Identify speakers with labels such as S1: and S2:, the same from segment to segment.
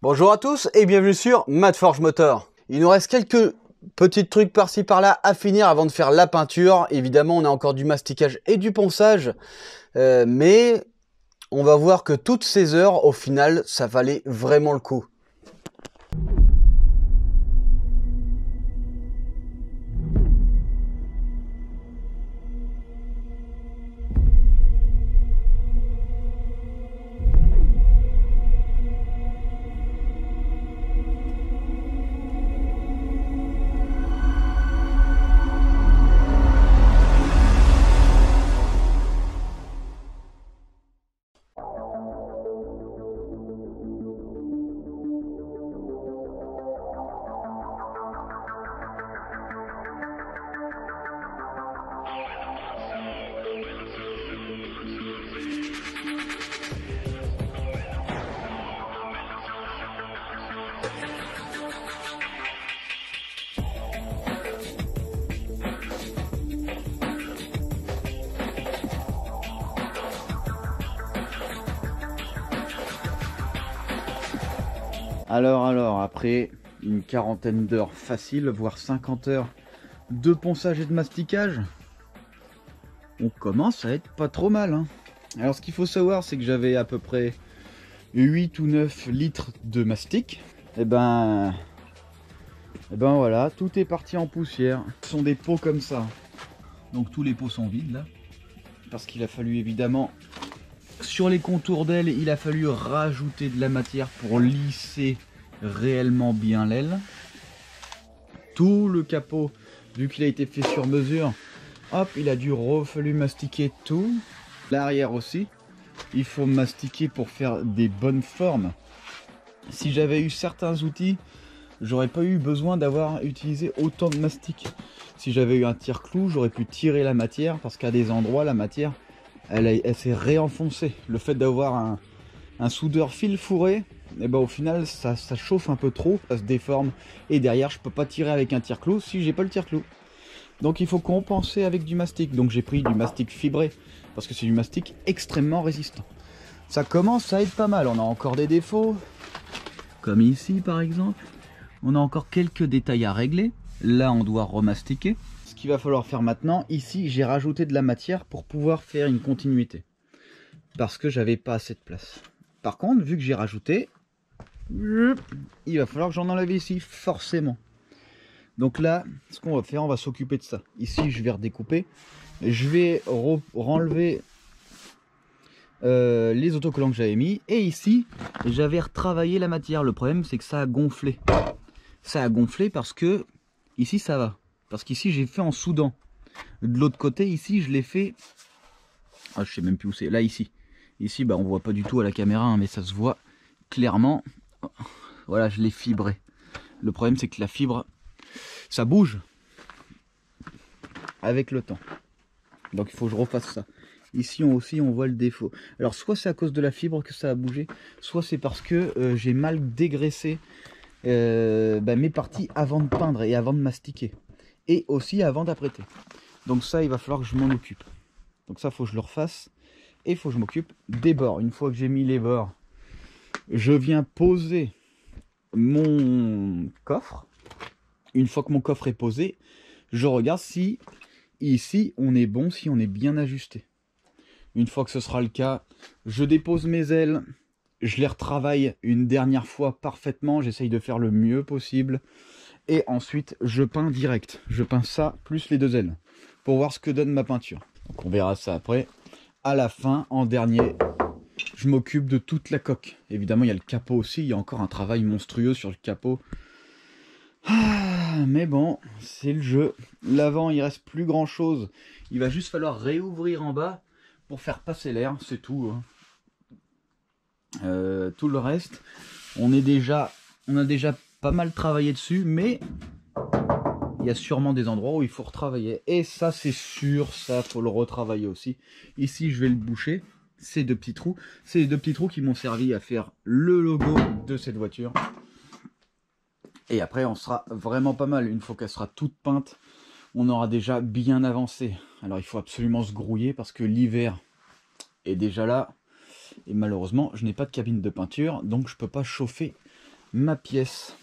S1: Bonjour à tous et bienvenue sur Madforge Motor. Il nous reste quelques petits trucs par-ci par-là à finir avant de faire la peinture. Évidemment, on a encore du masticage et du ponçage, mais on va voir que toutes ces heures, au final, ça valait vraiment le coup. Alors, après une quarantaine d'heures facile, voire 50 heures de ponçage et de masticage, on commence à être pas trop mal, hein. Alors ce qu'il faut savoir, c'est que j'avais à peu près 8 ou 9 litres de mastic. Et ben voilà, tout est parti en poussière. Ce sont des pots comme ça. Donc tous les pots sont vides là. Parce qu'il a fallu évidemment, sur les contours d'aile, il a fallu rajouter de la matière pour lisser réellement bien l'aile. Tout le capot, vu qu'il a été fait sur mesure, hop, il a dû fallu mastiquer tout. L'arrière aussi, il faut mastiquer pour faire des bonnes formes. Si j'avais eu certains outils, j'aurais pas eu besoin d'avoir utilisé autant de mastic. Si j'avais eu un tire-clou, j'aurais pu tirer la matière, parce qu'à des endroits, la matière, elle s'est réenfoncée. Le fait d'avoir un soudeur fil fourré, et ben au final ça chauffe un peu trop, ça se déforme, et derrière je peux pas tirer avec un tire-clou si j'ai pas le tire-clou. Donc il faut compenser avec du mastic. Donc j'ai pris du mastic fibré parce que c'est du mastic extrêmement résistant. Ça commence à être pas mal. On a encore des défauts, comme ici par exemple. On a encore quelques détails à régler. Là on doit remastiquer. Ce qu'il va falloir faire maintenant, ici j'ai rajouté de la matière pour pouvoir faire une continuité, parce que j'avais pas assez de place. Par contre, vu que j'ai rajouté, il va falloir que j'en enlève ici, forcément. Donc là, ce qu'on va faire, on va s'occuper de ça. Ici, je vais redécouper. Je vais renlever les autocollants que j'avais mis. Et ici, j'avais retravaillé la matière. Le problème, c'est que ça a gonflé. Ça a gonflé parce que ici, ça va. Parce qu'ici, j'ai fait en soudant. De l'autre côté, ici, je l'ai fait... Ah, je sais même plus où c'est. Là, ici. Ici, bah, on voit pas du tout à la caméra, hein, mais ça se voit clairement. Voilà, je l'ai fibré. Le problème, c'est que la fibre, ça bouge avec le temps. Donc, il faut que je refasse ça. Ici aussi, on voit le défaut. Alors, soit c'est à cause de la fibre que ça a bougé, soit c'est parce que j'ai mal dégraissé mes parties avant de peindre et avant de mastiquer. Et aussi avant d'apprêter. Donc ça, il va falloir que je m'en occupe. Donc ça, il faut que je le refasse. Et il faut que je m'occupe des bords. Une fois que j'ai mis les bords, je viens poser mon coffre. Une fois que mon coffre est posé, je regarde si ici on est bon, si on est bien ajusté. Une fois que ce sera le cas, je dépose mes ailes, je les retravaille une dernière fois parfaitement, j'essaye de faire le mieux possible. Et ensuite, je peins direct. Je peins ça plus les deux ailes pour voir ce que donne ma peinture. Donc on verra ça après. À la fin, en dernier, je m'occupe de toute la coque. Évidemment, il y a le capot aussi. Il y a encore un travail monstrueux sur le capot. Ah, mais bon, c'est le jeu. L'avant, il reste plus grand chose. Il va juste falloir réouvrir en bas pour faire passer l'air. C'est tout, hein. Tout le reste, on a déjà pas mal travaillé dessus, mais il y a sûrement des endroits où il faut retravailler. Et ça, c'est sûr, ça, faut le retravailler aussi. Ici, je vais le boucher. Ces deux petits trous. C'est les deux petits trous qui m'ont servi à faire le logo de cette voiture. Et après, on sera vraiment pas mal. Une fois qu'elle sera toute peinte, on aura déjà bien avancé. Alors, il faut absolument se grouiller parce que l'hiver est déjà là. Et malheureusement, je n'ai pas de cabine de peinture, donc je peux pas chauffer ma pièce.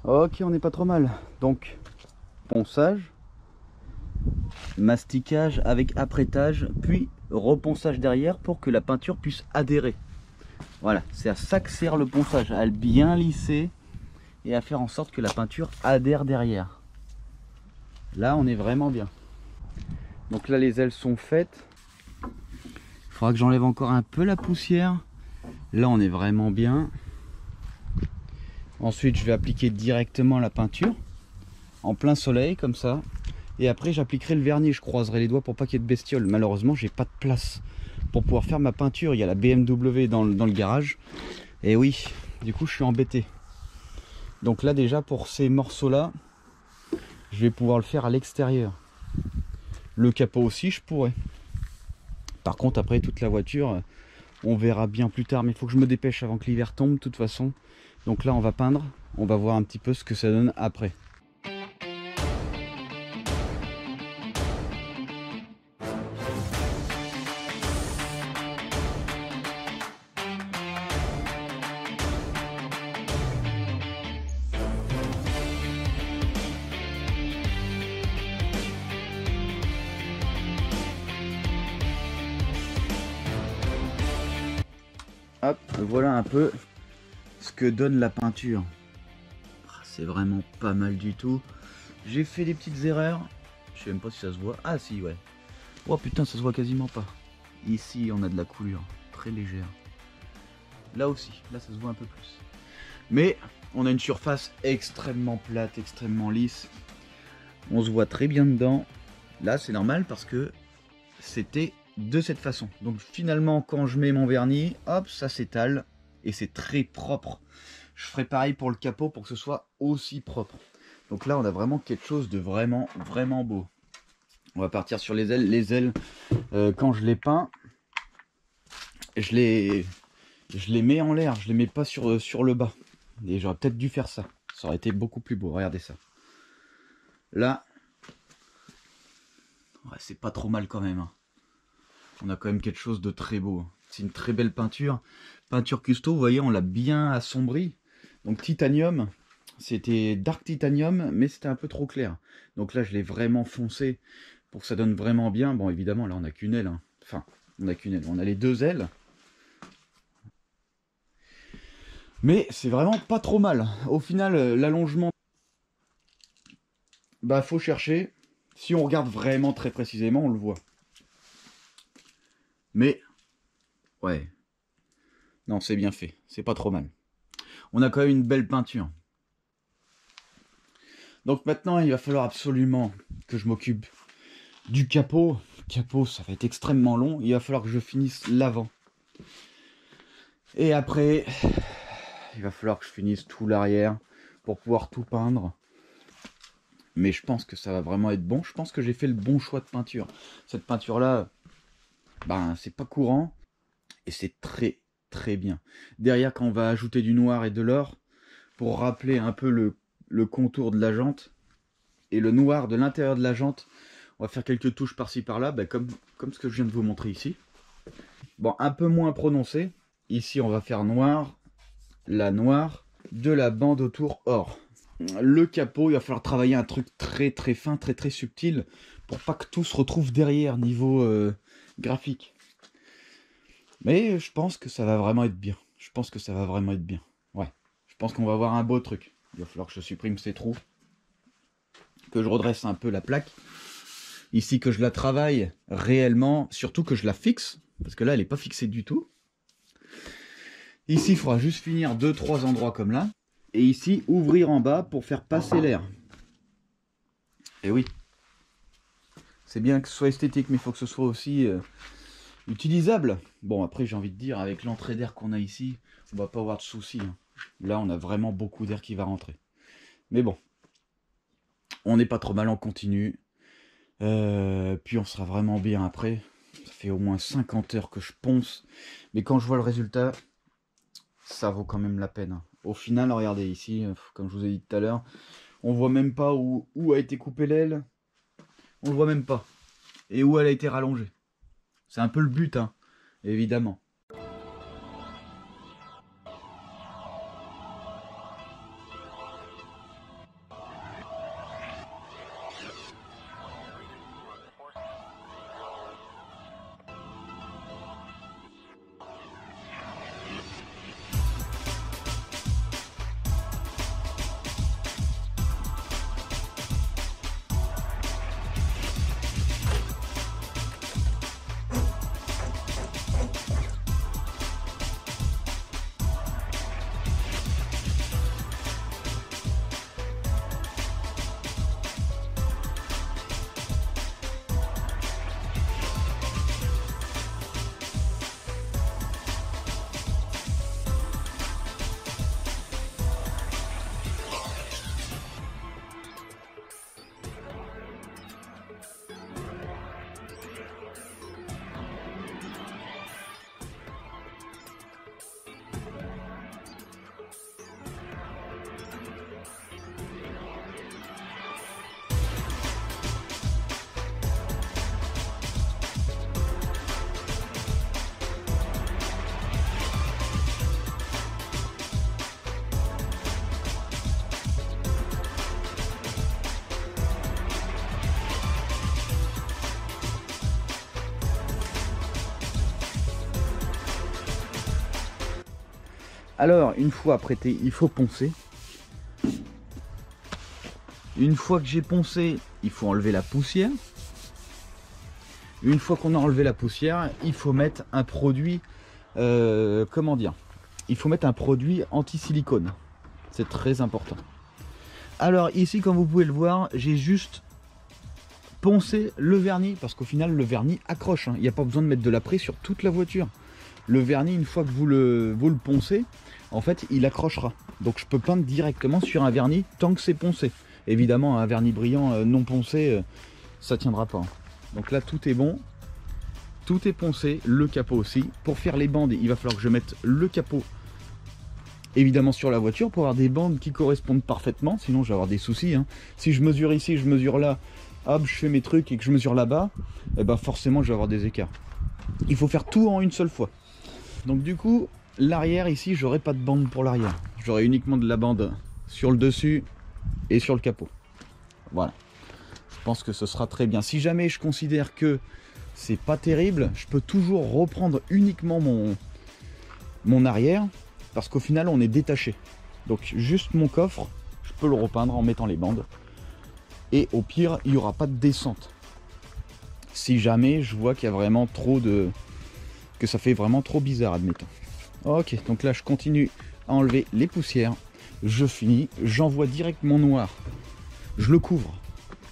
S1: Ok, on n'est pas trop mal. Donc, ponçage, masticage avec apprêtage, puis reponçage derrière pour que la peinture puisse adhérer. Voilà, c'est à ça que sert le ponçage, à le bien lisser et à faire en sorte que la peinture adhère derrière. Là, on est vraiment bien. Donc là, les ailes sont faites. Il faudra que j'enlève encore un peu la poussière. Là, on est vraiment bien. Ensuite, je vais appliquer directement la peinture en plein soleil comme ça. Et après, j'appliquerai le vernis. Je croiserai les doigts pour pas qu'il y ait de bestioles. Malheureusement, j'ai pas de place pour pouvoir faire ma peinture. Il y a la BMW dans le garage. Et oui, du coup, je suis embêté. Donc là, déjà, pour ces morceaux-là, je vais pouvoir le faire à l'extérieur. Le capot aussi, je pourrais. Par contre, après, toute la voiture, on verra bien plus tard. Mais il faut que je me dépêche avant que l'hiver tombe, de toute façon. Donc là, on va peindre. On va voir un petit peu ce que ça donne après. Hop, voilà un peu ce que donne la peinture. C'est vraiment pas mal du tout. J'ai fait des petites erreurs. Je sais même pas si ça se voit. Ah si, ouais. Oh putain, ça se voit quasiment pas. Ici, on a de la coulure très légère. Là aussi, là ça se voit un peu plus. Mais on a une surface extrêmement plate, extrêmement lisse. On se voit très bien dedans. Là, c'est normal parce que c'était de cette façon. Donc finalement, quand je mets mon vernis, hop, ça s'étale et c'est très propre. Je ferai pareil pour le capot pour que ce soit aussi propre. Donc là, on a vraiment quelque chose de vraiment, vraiment beau. On va partir sur les ailes. Les ailes, quand je les peins, je les mets en l'air. Je les mets pas sur le bas. Et j'aurais peut-être dû faire ça. Ça aurait été beaucoup plus beau. Regardez ça. Là, ouais, c'est pas trop mal quand même. On a quand même quelque chose de très beau. C'est une très belle peinture. Peinture custo, vous voyez, on l'a bien assombri. Donc titanium, c'était dark titanium, mais c'était un peu trop clair. Donc là, je l'ai vraiment foncé pour que ça donne vraiment bien. Bon, évidemment, là, on n'a qu'une aile. Hein. Enfin, on n'a qu'une aile. On a les deux ailes. Mais c'est vraiment pas trop mal. Au final, l'allongement, bah, faut chercher. Si on regarde vraiment très précisément, on le voit. Mais, ouais. Non, c'est bien fait. C'est pas trop mal. On a quand même une belle peinture. Donc maintenant, il va falloir absolument que je m'occupe du capot. Le capot, ça va être extrêmement long. Il va falloir que je finisse l'avant. Et après, il va falloir que je finisse tout l'arrière pour pouvoir tout peindre. Mais je pense que ça va vraiment être bon. Je pense que j'ai fait le bon choix de peinture. Cette peinture-là, ben, c'est pas courant. Et c'est très, très bien. Derrière, quand on va ajouter du noir et de l'or, pour rappeler un peu le contour de la jante, et le noir de l'intérieur de la jante, on va faire quelques touches par-ci par-là, ben comme ce que je viens de vous montrer ici. Bon, un peu moins prononcé. Ici, on va faire noir, la noire, de la bande autour or. Le capot, il va falloir travailler un truc très très fin, très très subtil, pour pas que tout se retrouve derrière niveau graphique. Mais je pense que ça va vraiment être bien. Je pense que ça va vraiment être bien. Ouais. Je pense qu'on va avoir un beau truc. Il va falloir que je supprime ces trous. que je redresse un peu la plaque. Ici, que je la travaille réellement, surtout que je la fixe, parce que là, elle n'est pas fixée du tout. Ici, il faudra juste finir 2-3 endroits comme là. Et ici, ouvrir en bas pour faire passer l'air. Et oui, c'est bien que ce soit esthétique, mais il faut que ce soit aussi utilisable. Bon, après, j'ai envie de dire, avec l'entrée d'air qu'on a ici, on va pas avoir de soucis. Hein. Là, on a vraiment beaucoup d'air qui va rentrer. Mais bon, on n'est pas trop mal, on continue. Puis on sera vraiment bien après. Ça fait au moins 50 heures que je ponce. Mais quand je vois le résultat, ça vaut quand même la peine. Au final, regardez ici, comme je vous ai dit tout à l'heure, on voit même pas où a été coupée l'aile. On le voit même pas. Et où elle a été rallongée. C'est un peu le but, hein, évidemment. Alors, une fois apprêté, il faut poncer. Une fois que j'ai poncé, il faut enlever la poussière. Une fois qu'on a enlevé la poussière, il faut mettre un produit, comment dire, il faut mettre un produit anti-silicone. C'est très important. Alors ici, comme vous pouvez le voir, j'ai juste poncé le vernis, parce qu'au final, le vernis accroche. Hein. Il n'y a pas besoin de mettre de l'après sur toute la voiture. Le vernis, une fois que vous le poncez, en fait, il accrochera. Donc je peux peindre directement sur un vernis tant que c'est poncé. Évidemment, un vernis brillant non poncé, ça tiendra pas. Donc là, tout est bon. Tout est poncé, le capot aussi. Pour faire les bandes, il va falloir que je mette le capot évidemment sur la voiture pour avoir des bandes qui correspondent parfaitement. Sinon, je vais avoir des soucis. Hein. Si je mesure ici, je mesure là, hop, je fais mes trucs et que je mesure là-bas, eh ben forcément, je vais avoir des écarts. Il faut faire tout en une seule fois. Donc du coup, l'arrière ici, j'aurai pas de bande pour l'arrière. J'aurai uniquement de la bande sur le dessus et sur le capot. Voilà. Je pense que ce sera très bien. Si jamais je considère que c'est pas terrible, je peux toujours reprendre uniquement mon arrière, parce qu'au final on est détaché. Donc juste mon coffre, je peux le repeindre en mettant les bandes. Et au pire, il n'y aura pas de descente. Si jamais je vois qu'il y a vraiment trop de... que ça fait vraiment trop bizarre, admettons. Ok, donc là je continue à enlever les poussières. Je finis, j'envoie direct mon noir. Je le couvre.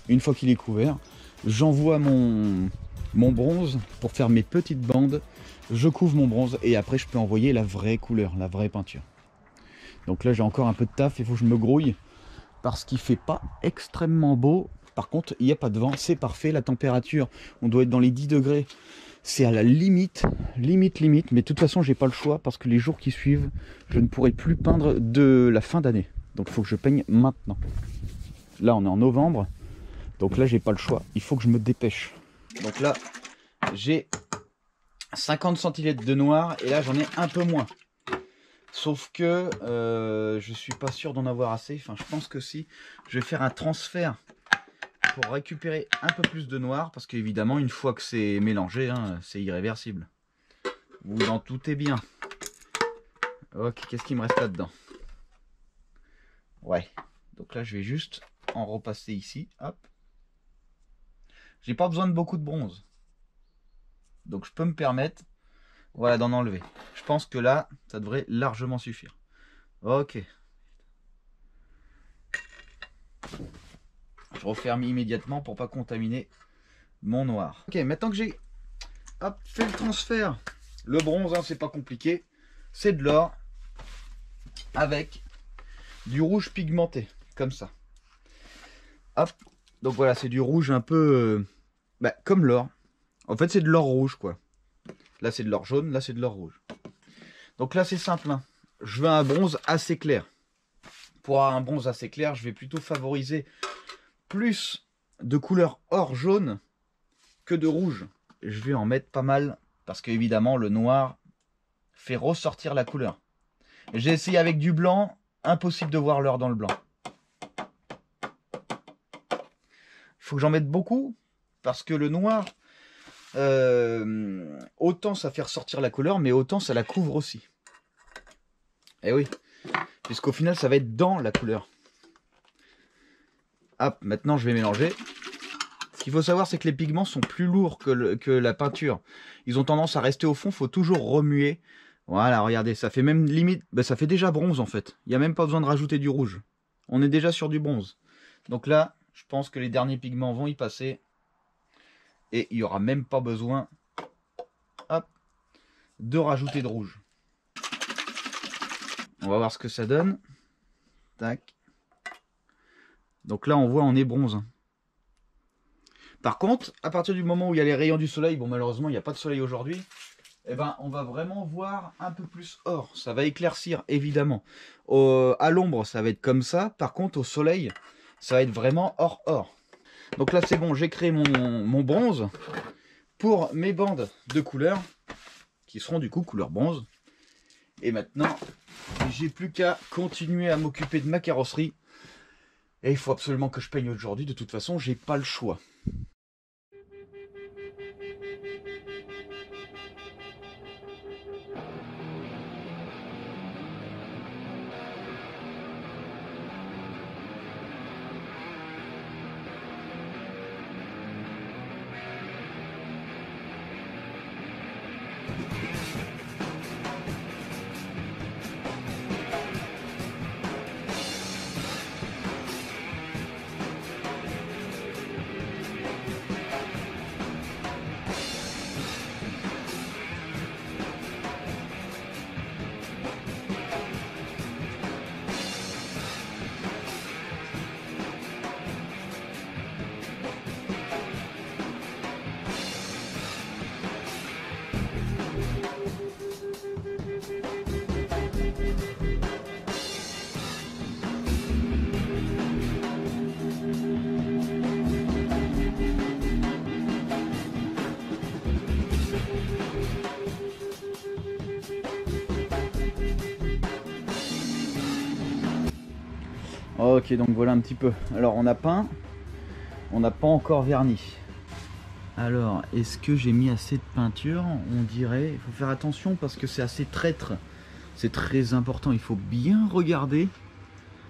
S1: Une fois qu'il est couvert, j'envoie mon bronze pour faire mes petites bandes. Je couvre mon bronze et après je peux envoyer la vraie couleur, la vraie peinture. Donc là j'ai encore un peu de taf, il faut que je me grouille parce qu'il fait pas extrêmement beau. Par contre il n'y a pas de vent, c'est parfait. La température, on doit être dans les 10 degrés. C'est à la limite, mais de toute façon j'ai pas le choix parce que les jours qui suivent, je ne pourrai plus peindre de la fin d'année. Donc il faut que je peigne maintenant. Là on est en novembre, donc là j'ai pas le choix, il faut que je me dépêche. Donc là j'ai 50 centilitres de noir et là j'en ai un peu moins. Sauf que je suis pas sûr d'en avoir assez, enfin je pense que si, je vais faire un transfert pour récupérer un peu plus de noir, parce qu'évidemment une fois que c'est mélangé, hein, c'est irréversible. Vous en doutez bien. Ok, qu'est-ce qu'il me reste là-dedans? Ouais, donc là je vais juste en repasser ici. Hop. J'ai pas besoin de beaucoup de bronze. Donc je peux me permettre, voilà, d'en enlever. Je pense que là, ça devrait largement suffire. Ok. Je referme immédiatement pour pas contaminer mon noir. Ok, maintenant que j'ai fait le transfert, le bronze, hein, c'est pas compliqué. C'est de l'or avec du rouge pigmenté, comme ça. Hop. Donc voilà, c'est du rouge un peu comme l'or. En fait, c'est de l'or rouge, quoi. Là, c'est de l'or jaune, là, c'est de l'or rouge. Donc là, c'est simple, hein. Je veux un bronze assez clair. Pour avoir un bronze assez clair, je vais plutôt favoriser plus de couleur or jaune que de rouge. Je vais en mettre pas mal parce qu'évidemment, le noir fait ressortir la couleur. J'ai essayé avec du blanc, impossible de voir l'or dans le blanc. Il faut que j'en mette beaucoup parce que le noir, autant ça fait ressortir la couleur, mais autant ça la couvre aussi. Eh oui, puisqu'au final ça va être dans la couleur. Hop, maintenant je vais mélanger. Ce qu'il faut savoir, c'est que les pigments sont plus lourds que la peinture. Ils ont tendance à rester au fond, il faut toujours remuer. Voilà, regardez, ça fait même limite, ça fait déjà bronze en fait. Il n'y a même pas besoin de rajouter du rouge. On est déjà sur du bronze. Donc là, je pense que les derniers pigments vont y passer. Et il n'y aura même pas besoin, hop, de rajouter de rouge. On va voir ce que ça donne. Tac. Donc là, on voit, on est bronze. Par contre, à partir du moment où il y a les rayons du soleil, bon malheureusement il n'y a pas de soleil aujourd'hui, eh ben, on va vraiment voir un peu plus or. Ça va éclaircir évidemment. À l'ombre, ça va être comme ça. Par contre, au soleil, ça va être vraiment or. Donc là, c'est bon, j'ai créé mon bronze pour mes bandes de couleurs, qui seront du coup couleur bronze. Et maintenant, j'ai plus qu'à continuer à m'occuper de ma carrosserie. Et il faut absolument que je peigne aujourd'hui. De toute façon, j'ai pas le choix. Ok, donc voilà un petit peu. Alors on a peint, on n'a pas encore verni. Alors, est-ce que j'ai mis assez de peinture? On dirait, il faut faire attention parce que c'est assez traître. C'est très important, il faut bien regarder.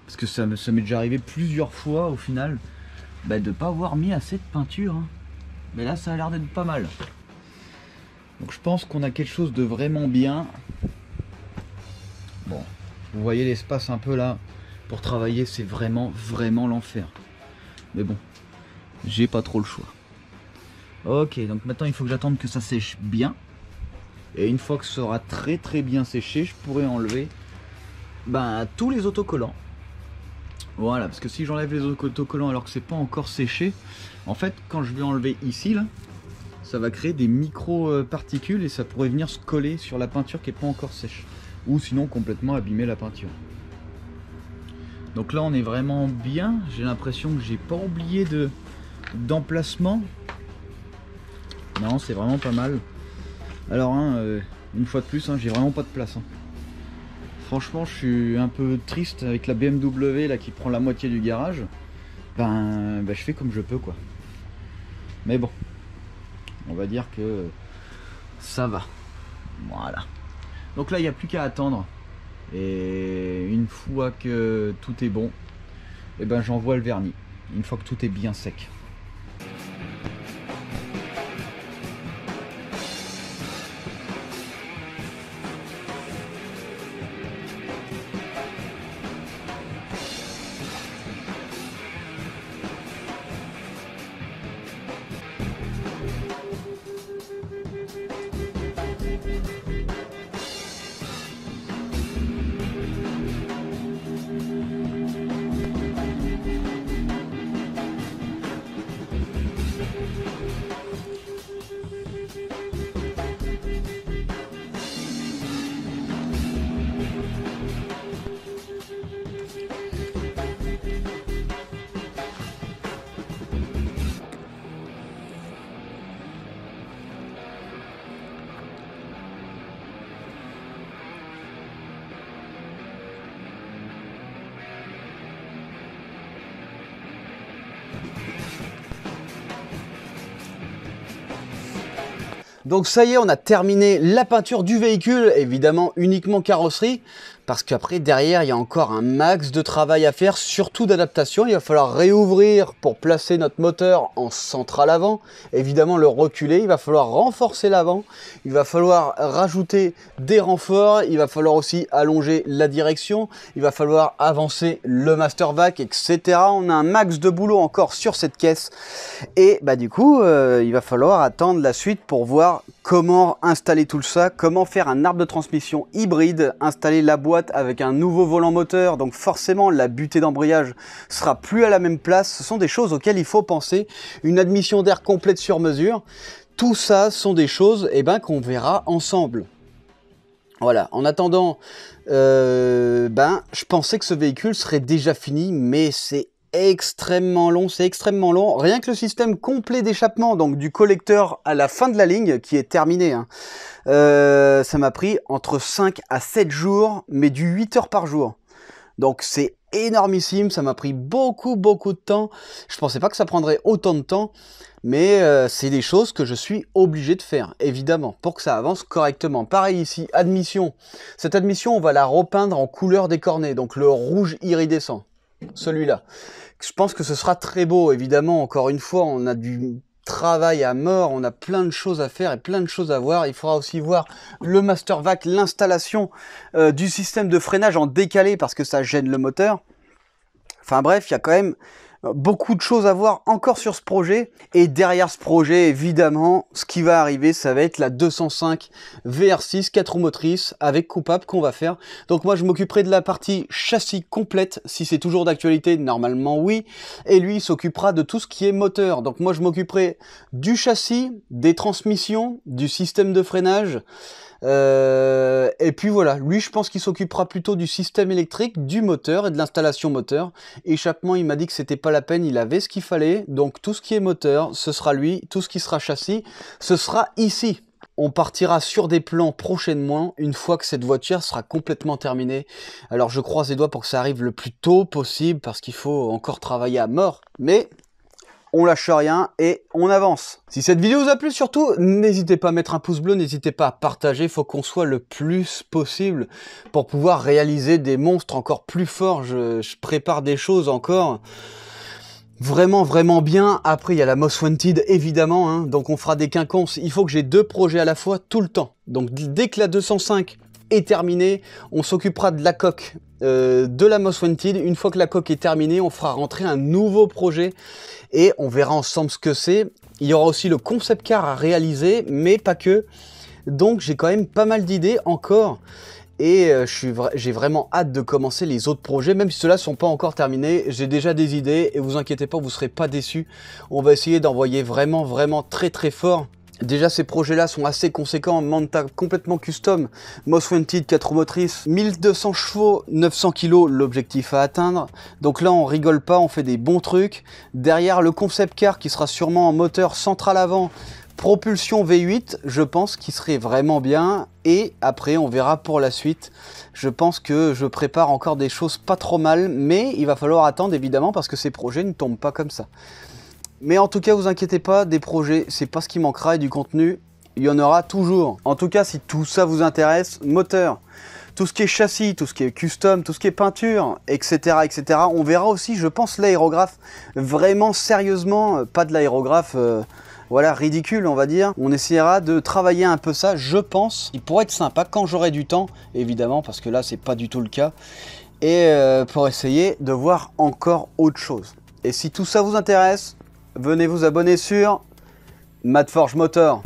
S1: Parce que ça m'est déjà arrivé plusieurs fois au final de ne pas avoir mis assez de peinture. Hein. Mais là, ça a l'air d'être pas mal. Donc je pense qu'on a quelque chose de vraiment bien. Bon, vous voyez l'espace un peu là. Pour travailler, c'est vraiment l'enfer. Mais bon, j'ai pas trop le choix. Ok, donc maintenant il faut que j'attende que ça sèche bien. Et une fois que ça sera très bien séché, je pourrai enlever tous les autocollants. Voilà, parce que si j'enlève les autocollants alors que c'est pas encore séché, en fait, quand je vais enlever ici, là, ça va créer des micro-particules et ça pourrait venir se coller sur la peinture qui est pas encore sèche. Ou sinon complètement abîmer la peinture. Donc là on est vraiment bien, j'ai l'impression que j'ai pas oublié d'emplacement. Non, c'est vraiment pas mal. Alors une fois de plus, j'ai vraiment pas de place. Franchement, je suis un peu triste avec la BMW là qui prend la moitié du garage. Je fais comme je peux quoi. Mais bon, on va dire que ça va. Voilà. Donc là il n'y a plus qu'à attendre. Et une fois que tout est bon, j'envoie le vernis. une fois que tout est bien sec.
S2: Donc ça y est, on a terminé la peinture du véhicule, évidemment uniquement carrosserie, parce qu'après derrière il y a encore un max de travail à faire, surtout d'adaptation. Il va falloir réouvrir pour placer notre moteur en centrale avant, évidemment le reculer, il va falloir renforcer l'avant, il va falloir rajouter des renforts, il va falloir aussi allonger la direction, il va falloir avancer le master vac, etc. On a un max de boulot encore sur cette caisse et bah du coup il va falloir attendre la suite pour voir comment installer tout ça, comment faire un arbre de transmission hybride, installer la boîte avec un nouveau volant moteur, donc forcément la butée d'embrayage sera plus à la même place. Ce sont des choses auxquelles il faut penser, une admission d'air complète sur mesure, tout ça sont des choses qu'on verra ensemble. Voilà, en attendant, je pensais que ce véhicule serait déjà fini, mais c'est extrêmement long, rien que le système complet d'échappement, donc du collecteur à la fin de la ligne qui est terminé, hein, ça m'a pris entre 5 à 7 jours, mais du 8 heures par jour, donc c'est énormissime, ça m'a pris beaucoup de temps. Je pensais pas que ça prendrait autant de temps, mais c'est des choses que je suis obligé de faire, évidemment, pour que ça avance correctement. Pareil ici, admission, cette admission on va la repeindre en couleur des cornets, donc le rouge iridescent, celui-là. Je pense que ce sera très beau, évidemment. Encore une fois, on a du travail à mort, on a plein de choses à faire et plein de choses à voir. Il faudra aussi voir le master vac, l'installation du système de freinage en décalé parce que ça gêne le moteur. Enfin bref, il y a quand même beaucoup de choses à voir encore sur ce projet. Et derrière ce projet, évidemment, ce qui va arriver, ça va être la 205 VR6 4 roues motrices avec coupable qu'on va faire. Donc moi, je m'occuperai de la partie châssis complète, si c'est toujours d'actualité, normalement oui. Et lui, il s'occupera de tout ce qui est moteur. Donc moi, je m'occuperai du châssis, des transmissions, du système de freinage. Et puis voilà, lui je pense qu'il s'occupera plutôt du système électrique, du moteur et de l'installation moteur. Échappement, il m'a dit que c'était pas la peine, il avait ce qu'il fallait, donc tout ce qui est moteur, ce sera lui, tout ce qui sera châssis, ce sera ici. On partira sur des plans prochainement, une fois que cette voiture sera complètement terminée. Alors je croise les doigts pour que ça arrive le plus tôt possible, parce qu'il faut encore travailler à mort, mais on lâche rien et on avance. Si cette vidéo vous a plu, surtout, n'hésitez pas à mettre un pouce bleu, n'hésitez pas à partager, il faut qu'on soit le plus possible pour pouvoir réaliser des monstres encore plus forts. Je prépare des choses encore vraiment bien. Après, il y a la Most Wanted, évidemment, hein, donc on fera des quinconces. Il faut que j'ai 2 projets à la fois tout le temps. Donc dès que la 205 est terminée, on s'occupera de la coque de la Most Wanted. Une fois que la coque est terminée, on fera rentrer un nouveau projet et on verra ensemble ce que c'est. Il y aura aussi le concept car à réaliser, mais pas que. Donc j'ai quand même pas mal d'idées encore et j'ai vraiment hâte de commencer les autres projets, même si ceux-là ne sont pas encore terminés. J'ai déjà des idées et vous inquiétez pas, vous ne serez pas déçus. On va essayer d'envoyer vraiment très fort. Déjà, ces projets-là sont assez conséquents. Manta complètement custom, Most Wanted 4 roues motrices, 1200 chevaux, 900 kg, l'objectif à atteindre. Donc là, on rigole pas, on fait des bons trucs. Derrière, le concept car qui sera sûrement en moteur central avant, propulsion V8, je pense qu'il serait vraiment bien. Et après, on verra pour la suite. Je pense que je prépare encore des choses pas trop mal, mais il va falloir attendre évidemment parce que ces projets ne tombent pas comme ça. Mais en tout cas, vous inquiétez pas, des projets, c'est pas ce qui manquera et du contenu, il y en aura toujours. En tout cas, si tout ça vous intéresse, moteur, tout ce qui est châssis, tout ce qui est custom, tout ce qui est peinture, etc. etc. On verra aussi, je pense, l'aérographe vraiment sérieusement, pas de l'aérographe voilà, ridicule, on va dire. On essaiera de travailler un peu ça, je pense. Il pourrait être sympa quand j'aurai du temps, évidemment, parce que là, c'est pas du tout le cas. Et pour essayer de voir encore autre chose. Et si tout ça vous intéresse, venez vous abonner sur Matt Forge Motor.